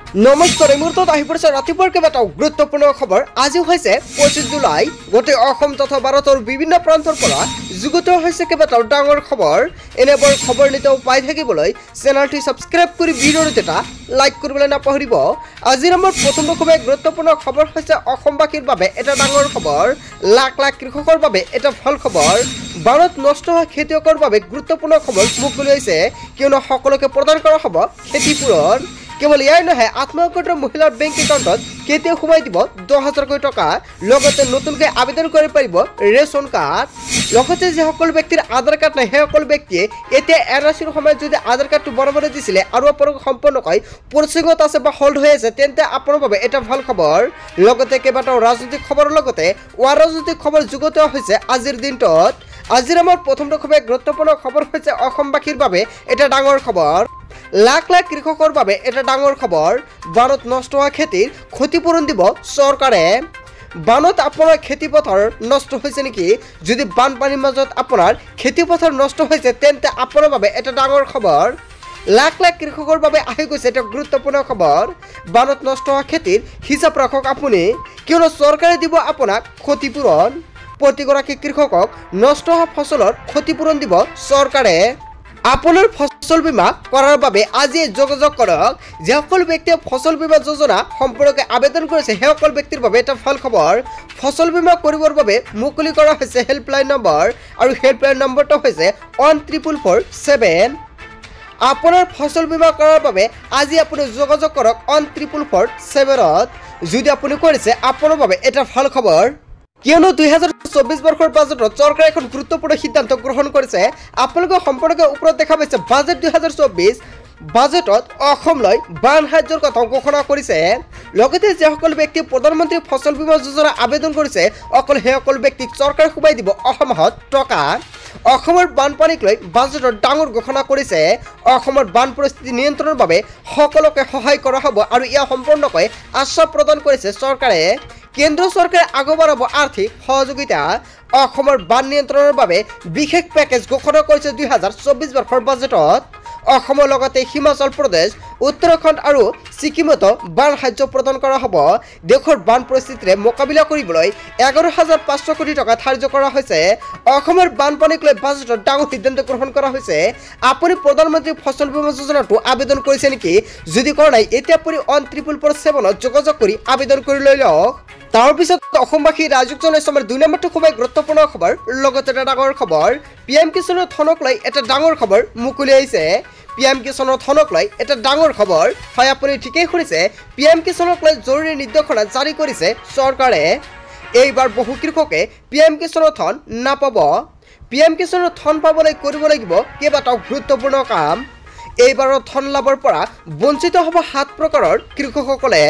নমস্কাৰ, এই মুহূৰ্তত আহি পৰিছে ৰাতিপুৱাৰ কেইবাটাও গুৰুত্বপূৰ্ণ খবৰ। আজি হৈছে 25 জুলাই। গোটেই অসম তথা ভাৰতৰ বিভিন্ন প্ৰান্তৰ পৰা যুগুত হৈছে কেইবাটাও ডাঙৰ খবৰ। এনেবোৰ খবৰ নিতেও পাই থাকিবলৈ চেনেলটি সাবস্ক্ৰাইব কৰি ভিডিঅ'টো এটা লাইক কৰিবলৈ নাপাহৰিব। আজিৰ আমাৰ প্ৰথম খুবেই গুৰুত্বপূৰ্ণ খবৰ হৈছে অসমবাসীৰ বাবে এটা ডাঙৰ খবৰ। লাখ লাখ কৃষকৰ বাবে এটা ভাল খবৰ। বানত নষ্ট হোৱা খেতিয়কৰ বাবে গুৰুত্বপূৰ্ণ খবৰ মুকলি হৈছে, কিয়নো সকলোকে প্ৰদান কৰা হ'ব ক্ষতিপূৰণ। কেৱল ইয়াই নহয়, আত্মহত্যা মহিলাৰ বেংক একাউণ্টত কেতিয়া সোমাই দিব 10,000 টকা। লগতে নতুনকৈ আবেদন কৰিব পাৰিব ৰেচন কাৰ্ড। লগতে যিসকল ব্যক্তিৰ আধাৰ কাৰ্ড নাই সেইসকল ব্যক্তিয়ে এতিয়া এনআৰচিৰ সময়ত যদি আধাৰ কাৰ্ডটো বনাবলৈ দিছিলে আৰু আপোনালোক সম্পূৰ্ণকৈ প্ৰচেছিঙত আছে বা হোল্ড হৈ আছে, তেন্তে আপোনাৰ বাবে এটা ভাল খবৰ। লগতে কেইবাটাও ৰাজনৈতিক খবৰৰ লগতে অৰাজনৈতিক খবৰ যুগুত হৈছে আজিৰ দিনটোত। আজিৰ আমাৰ প্ৰথমটো খুবেই গুৰুত্বপূৰ্ণ খবৰ হৈছে অসমবাসীৰ বাবে এটা ডাঙৰ খবৰ। লাখ লাখ কৃষকৰ বাবে এটা ডাঙৰ খবৰ। বানত নষ্ট হোৱা খেতিৰ ক্ষতিপূৰণ দিব চৰকাৰে। বানত আপোনাৰ খেতিপথাৰ নষ্ট হৈছে নেকি? যদি বানপানীৰ মাজত আপোনাৰ খেতিপথাৰ নষ্ট হৈছে, তেন্তে আপোনাৰ বাবে এটা ডাঙৰ খবৰ। লাখ লাখ কৃষকৰ বাবে আহি গৈছে এটা গুৰুত্বপূৰ্ণ খবৰ। বানত নষ্ট হোৱা খেতিৰ হিচাপ ৰাখক আপুনি, কিয়নো চৰকাৰে দিব আপোনাক ক্ষতিপূৰণ। প্ৰতিগৰাকী কৃষকক নষ্ট হোৱা ফচলৰ ক্ষতিপূৰণ দিব চৰকাৰে। আপোনাৰ ফসল বীমা কৰাৰ বাবে আজি যোগাযোগ কৰক। যিসকল ব্যক্তিয়ে ফসল বীমা যোজনা সম্পৰ্কে আবেদন কৰিছে সেইসকল ব্যক্তিৰ বাবে এটা ভাল খবৰ। ফসল বীমা কৰিবৰ বাবে মুকলি কৰা হৈছে হেল্পলাইন নম্বৰ, আৰু হেল্পলাইন নম্বৰটো হৈছে 14447। আপোনাৰ ফসল বীমা কৰাৰ বাবে আজি আপুনি যোগাযোগ কৰক 14447। যদি আপুনি কৰিছে, আপোনাৰ বাবে এটা ভাল খবৰ, কিয়নো 2024 বৰ্ষৰ বাজেটত চৰকাৰে এখন গুৰুত্বপূৰ্ণ সিদ্ধান্ত গ্ৰহণ কৰিছে। আপোনালোকে সম্পৰ্কে ওপৰত দেখা পাইছে বাজেট 2024 বাজেটত অসমলৈ বান সাহায্যৰ কথা ঘোষণা কৰিছে। লগতে যিসকল ব্যক্তি প্ৰধানমন্ত্ৰী ফসল বীমা যোজনা আবেদন কৰিছে, অকল সেইসকল ব্যক্তিক চৰকাৰে সোমাই দিব অহমাহত টকা। অসমৰ বানপানীক লৈ বাজেটত ডাঙৰ ঘোষণা কৰিছে। অসমৰ বান পৰিস্থিতি নিয়ন্ত্ৰণৰ বাবে সকলোকে সহায় কৰা হ'ব, আৰু ইয়াৰ সম্পূৰ্ণকৈ আশ্বাস প্ৰদান কৰিছে চৰকাৰে। কেন্দ্ৰ চৰকাৰে আগবঢ়াব আৰ্থিক সহযোগিতা। অসমৰ বান নিয়ন্ত্ৰণৰ বাবে বিশেষ পেকেজ ঘোষণা কৰিছে 2024 বৰ্ষৰ বাজেটত। অসমৰ লগতে হিমাচল প্ৰদেশ, উত্তৰাখণ্ড আৰু ছিকিমতো বান সাহায্য প্ৰদান কৰা হ'ব। দেশৰ বান পৰিস্থিতিৰে মোকাবিলা কৰিবলৈ 11,500 কোটি টকা ধাৰ্য কৰা হৈছে। অসমৰ বানপানীক লৈ বাজেটত ডাঙৰ সিদ্ধান্ত গ্ৰহণ কৰা হৈছে। আপুনি প্ৰধানমন্ত্ৰী ফসল বীমা যোজনাটো আবেদন কৰিছে নেকি? যদি কৰা নাই, এতিয়া আপুনি 14447 যোগাযোগ কৰি আবেদন কৰি লৈ লওক। তাৰপিছত অসমবাসী ৰাইজক জনাইছো আমাৰ 2 নম্বৰটো খুবেই গুৰুত্বপূৰ্ণ খবৰ। লগতে এটা ডাঙৰ খবৰ, PM কিষাণৰ ধনক লৈ এটা ডাঙৰ খবৰ মুকলি আহিছে। PM কিষাণৰ ধনক লৈ এটা ডাঙৰ খবৰ। হয়, আপুনি ঠিকেই শুনিছে, PM কিষাণক লৈ জৰুৰী নিৰ্দেশনা জাৰি কৰিছে চৰকাৰে। এইবাৰ বহু কৃষকে PM কিষাণৰ ধন নাপাব। PM কিষাণৰ ধন পাবলৈ কৰিব লাগিব কেইবাটাও গুৰুত্বপূৰ্ণ কাম। এইবাৰৰ ধন লাভৰ পৰা বঞ্চিত হ'ব 7 প্ৰকাৰৰ কৃষকসকলে।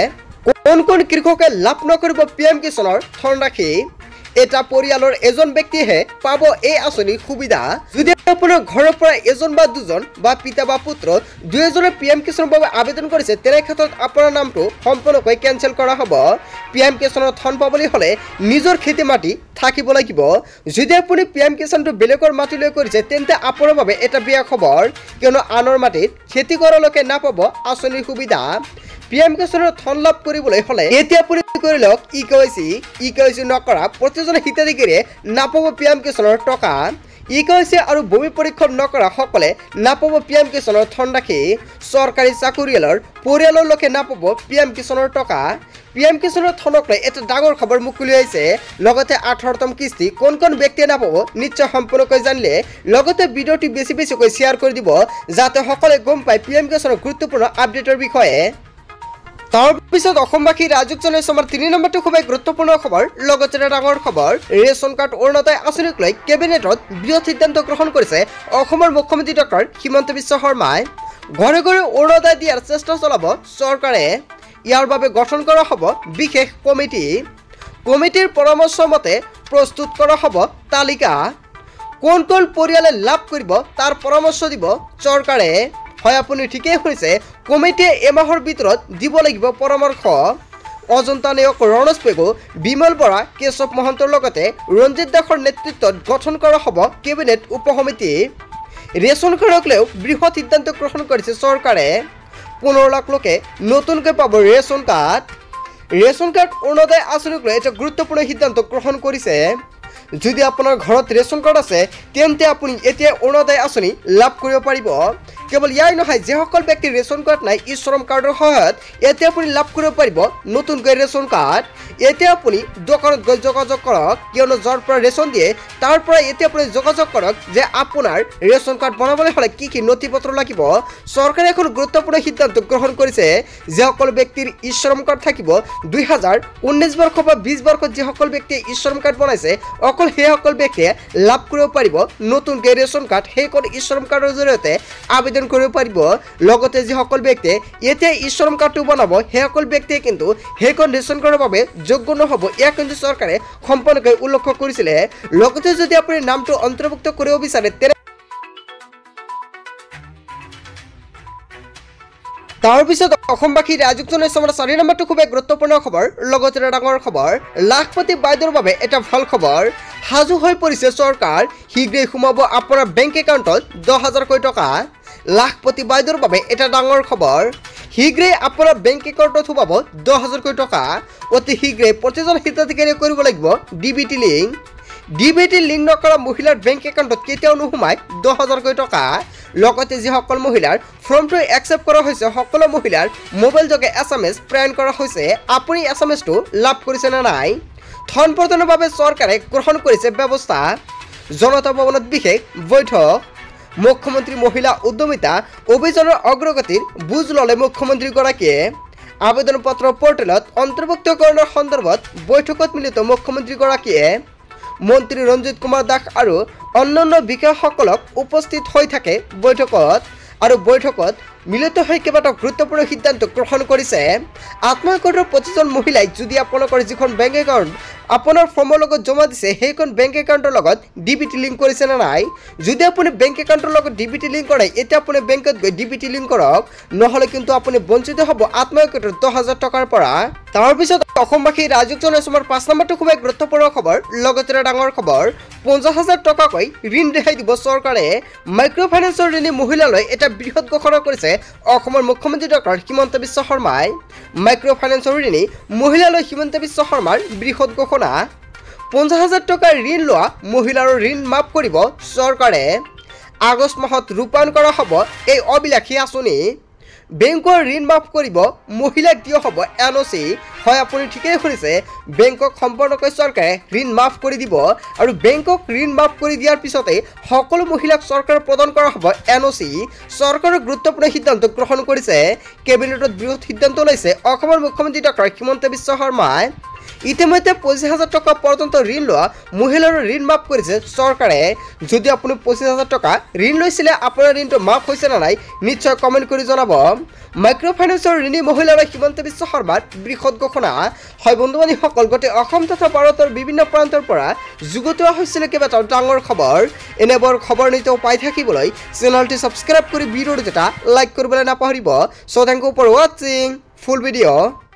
কোন কোন কৃষকে লাভ নকৰিব PM কিষাণৰ ধনৰাশি? এটা পৰিয়ালৰ এজন ব্যক্তিয়েহে পাব এই আঁচনিৰ সুবিধা। যদি আপোনাৰ ঘৰৰ পৰা এজন বা দুজন বা পিতা বা পুত্ৰ দুয়োজনে PM কিষাণৰ বাবে আবেদন কৰিছে, তেনে ক্ষেত্ৰত আপোনাৰ নামটো সম্পূৰ্ণকৈ কেঞ্চেল কৰা হ'ব। PM কিষাণৰ ধন পাবলৈ হ'লে নিজৰ খেতি মাটি থাকিব লাগিব। যদি আপুনি PM কিষাণটো বেলেগৰ মাটিলৈ কৰিছে, তেন্তে আপোনাৰ বাবে এটা বেয়া খবৰ, কিয়নো আনৰ মাটিত খেতি কৰালৈকে নাপাব আঁচনিৰ সুবিধা। PM কিষাণৰ ধন লাভ কৰিবলৈ হ'লে এতিয়া আপুনি কৰি লওক EKYC নকৰা প্ৰতিজন হিতাধিকাৰীয়ে নাপাব PM কিষাণৰ টকা। EKYC আৰু ভূমি পৰীক্ষণ নকৰা সকলে নাপাব PM কিষাণৰ ধনৰাশি। চৰকাৰী চাকৰিয়ালৰ পৰিয়ালৰ লোকে নাপাব PM কিষাণৰ টকা। PM কিষাণৰ ধনক লৈ এটা ডাঙৰ খবৰ মুকলি হৈছে। লগতে 18তম কিস্তি কোন কোন ব্যক্তিয়ে নাপাব নিশ্চয় সম্পূৰ্ণকৈ জানিলে লগতে ভিডিঅ'টি বেছিকৈ শ্বেয়াৰ কৰি দিব, যাতে সকলোৱে গম পায় PM কিষাণৰ গুৰুত্বপূৰ্ণ আপডেটৰ বিষয়ে। তাৰপিছত অসমবাসী ৰাইজক জনাইছো আমাৰ 3 নম্বৰটো খুবেই গুৰুত্বপূৰ্ণ খবৰ। লগতে এটা ডাঙৰ খবৰ, ৰেচন কাৰ্ড অৰুণোদয় আঁচনিক লৈ কেবিনেটত বৃহৎ সিদ্ধান্ত গ্ৰহণ কৰিছে অসমৰ মুখ্যমন্ত্ৰী ডক্টৰ হিমন্ত বিশ্ব শৰ্মাই। ঘৰে ঘৰে অৰুণোদয় দিয়াৰ চেষ্টা চলাব চৰকাৰে। ইয়াৰ বাবে গঠন কৰা হ'ব বিশেষ কমিটি। কমিটিৰ পৰামৰ্শ মতে প্ৰস্তুত কৰা হ'ব তালিকা। কোন কোন পৰিয়ালে লাভ কৰিব তাৰ পৰামৰ্শ দিব চৰকাৰে। হয়, আপুনি ঠিকেই শুনিছে, কমিটিয়ে এমাহৰ ভিতৰত দিব লাগিব পৰামৰ্শ। অজন্তা নায়ক, ৰণোজ পেগু, বিমল বৰা, কেশৱ মহন্তৰ লগতে ৰঞ্জিত দাসৰ নেতৃত্বত গঠন কৰা হ'ব কেবিনেট উপসমিতি। ৰেচন কাৰ্ডক লৈও বৃহৎ সিদ্ধান্ত গ্ৰহণ কৰিছে চৰকাৰে। 15 লাখ লোকে নতুনকৈ পাব ration card. Ration card Arunodoi আঁচনিক লৈ এটা গুৰুত্বপূৰ্ণ সিদ্ধান্ত গ্ৰহণ কৰিছে। যদি আপোনাৰ ঘৰত ৰেচন কাৰ্ড আছে তেন্তে আপুনি এতিয়া অৰুণোদয় আঁচনি লাভ কৰিব পাৰিব। কেৱল ইয়াই নহয়, যিসকল ব্যক্তিৰ ৰেচন কাৰ্ড নাই ই শ্ৰম কাৰ্ডৰ সহায়ত এতিয়া আপুনি লাভ কৰিব পাৰিব নতুনকৈ ৰেচন কাৰ্ড। এতিয়া আপুনি দোকানত গৈ যোগাযোগ কৰক, কিয়নো যাৰ পৰা ৰেচন দিয়ে তাৰ পৰা এতিয়া আপুনি যোগাযোগ কৰক যে আপোনাৰ ৰেচন কাৰ্ড বনাবলৈ হ'লে কি কি নথি পত্ৰ লাগিব। চৰকাৰে এখন গুৰুত্বপূৰ্ণ সিদ্ধান্ত গ্ৰহণ কৰিছে। যিসকল ব্যক্তিৰ ই শ্ৰম কাৰ্ড থাকিব 2019 বৰ্ষ বা 20 বৰ্ষত যিসকল ব্যক্তিয়ে ই শ্ৰম কাৰ্ড বনাইছে অকল সেইসকল ব্যক্তিয়ে লাভ কৰিব পাৰিব নতুনকৈ ৰেচন কাৰ্ড। সেইখন ই শ্ৰম কাৰ্ডৰ জৰিয়তে আবেদন কৰিব পাৰিব। লগতে যিসকল ব্যক্তিয়ে এতিয়া ই শ্ৰম কাৰ্ডটো বনাব সেইসকল ব্যক্তিয়ে কিন্তু সেইখন ৰেচন কাৰ্ডৰ বাবে যোগ্য নহ'ব, ইয়াক কিন্তু চৰকাৰে সম্পূৰ্ণকৈ উল্লেখ কৰিছিলে। লগতে যদি আপুনি নামটো অন্তৰ্ভুক্ত কৰিব বিচাৰে তাৰপিছত অসমবাসী ৰাজুক জনাইছে আমাৰ 4 নম্বৰটো খুবেই গুৰুত্বপূৰ্ণ খবৰ। লগতে ডাঙৰ খবৰ, লাখপতি বাইদেউৰ বাবে এটা ভাল খবৰ। সাজু হৈ পৰিছে চৰকাৰ, শীঘ্ৰেই সোমাব আপোনাৰ বেংক একাউণ্টত 10,000 টকা। লাখপতি বাইদেউৰ বাবে এটা ডাঙৰ খবৰ, শীঘ্ৰেই আপোনাৰ বেংক একাউণ্টত সোমাব 10,000 টকা। অতি শীঘ্ৰেই প্ৰতিজন হিতাধিকাৰীয়ে কৰিব লাগিব ডিবিটি লিংক। ডিবিটি লিংক নকৰা মহিলাৰ বেংক একাউণ্টত কেতিয়াও নোসোমায় 10,000 টকা। লগতে যিসকল মহিলাৰ ফৰ্মটো একচেপ্ট কৰা হৈছে সকলো মহিলাৰ মোবাইল যোগে SMS প্ৰেৰণ কৰা হৈছে। আপুনি SMSটো লাভ কৰিছে নে নাই? ধন প্ৰদানৰ বাবে চৰকাৰে গ্ৰহণ কৰিছে ব্যৱস্থা। জনতা ভৱনত বিশেষ বৈঠক। মুখ্যমন্ত্ৰী মহিলা উদ্যমিতা অভিযানৰ অগ্ৰগতিৰ বুজ ল'লে মুখ্যমন্ত্ৰীগৰাকীয়ে। আবেদন পত্ৰ পৰ্টেলত অন্তৰ্ভুক্তকৰণৰ সন্দৰ্ভত বৈঠকত মিলিত মুখ্যমন্ত্ৰীগৰাকীয়ে। মন্ত্ৰী ৰঞ্জিত কুমাৰ দাস আৰু অন্যান্য বিষয়াসকলক উপস্থিত হৈ থাকে বৈঠকত। আৰু বৈঠকত মিলিত হৈ কেইবাটাও গুৰুত্বপূৰ্ণ সিদ্ধান্ত গ্ৰহণ কৰিছে। আত্মসহায়ক প্ৰতিজন মহিলাই যদি আপোনালোকৰ যিখন বেংক একাউণ্ট আপোনাৰ ফৰ্মৰ লগত জমা দিছে সেইখন বেংক একাউণ্টৰ লগত ডিবিটি লিংক কৰিছে নে নাই? যদি আপুনি বেংক একাউণ্টৰ লগত ডিবিটি লিংক কৰে এতিয়া আপুনি বেংকত গৈ ডিবিটি লিংক কৰক, নহ'লে কিন্তু আপুনি বঞ্চিত হ'ব আত্মসহায়কৰ 10,000 টকাৰ পৰা। তাৰপিছত অসমবাসী ৰাজুক জনাইছে আমাৰ 5 নম্বৰটো খুবেই গুৰুত্বপূৰ্ণ খবৰ। লগতে ডাঙৰ খবৰ, 50,000 টকাকৈ ঋণ ৰেহাই দিব চৰকাৰে। মাইক্ৰ' ফাইনেন্সৰ ঋণী মহিলালৈ এটা বৃহৎ ঘোষণা কৰিছে অসমৰ মুখ্যমন্ত্ৰী ডক্টৰ হিমন্ত বিশ্ব শৰ্মাই। মাইক্ৰ' ফাইনেন্সৰ ঋণী মহিলালৈ হিমন্ত বিশ্ব শৰ্মাৰ বৃহৎ ঘোষণা। 50,000 টকাৰ ঋণ লোৱা মহিলাৰ ঋণ মাফ কৰিব চৰকাৰে। আগষ্ট মাহত ৰূপায়ণ কৰা হ'ব এই অবিলাসী আঁচনি। বেংকৰ ঋণ মাফ কৰিব, মহিলাক দিয়া হ'ব NOC। হয়, আপুনি ঠিকেই শুনিছে, বেংকক সম্পূৰ্ণকৈ চৰকাৰে ঋণ মাফ কৰি দিব আৰু বেংকক ঋণ মাফ কৰি দিয়াৰ পিছতে সকলো মহিলাক চৰকাৰে প্ৰদান কৰা হ'ব NOC। চৰকাৰে গুৰুত্বপূৰ্ণ সিদ্ধান্ত গ্ৰহণ কৰিছে। কেবিনেটত বৃহৎ সিদ্ধান্ত লৈছে অসমৰ মুখ্যমন্ত্ৰী ডক্টৰ হিমন্ত বিশ্ব শৰ্মাই। ইতিমধ্যে 25,000 টকা পৰ্যন্ত ঋণ লোৱা মহিলাৰ ঋণ মাফ কৰিছে চৰকাৰে। যদি আপুনি 25,000 টকা ঋণ লৈছিলে আপোনাৰ ঋণটো মাফ হৈছে নে নাই নিশ্চয় কমেণ্ট কৰি জনাব। মাইক্ৰ' ফাইনেন্সৰ ঋণী মহিলালৈ হিমন্ত বিশ্ব শৰ্মাৰ বৃহৎ ঘোষণা। হয় বন্ধু-বান্ধৱীসকল, গোটেই অসম তথা ভাৰতৰ বিভিন্ন প্ৰান্তৰ পৰা যুগুতোৱা হৈছিলে কেইবাটাও ডাঙৰ খবৰ। এনেবোৰ খবৰ নিতৌ পাই থাকিবলৈ চেনেলটি ছাবস্ক্ৰাইব কৰি ভিডিঅ'টো এটা লাইক কৰিবলৈ নাপাহৰিব। চ' থেংক ইউ ফৰ ৱাচিং ফুল ভিডিঅ'।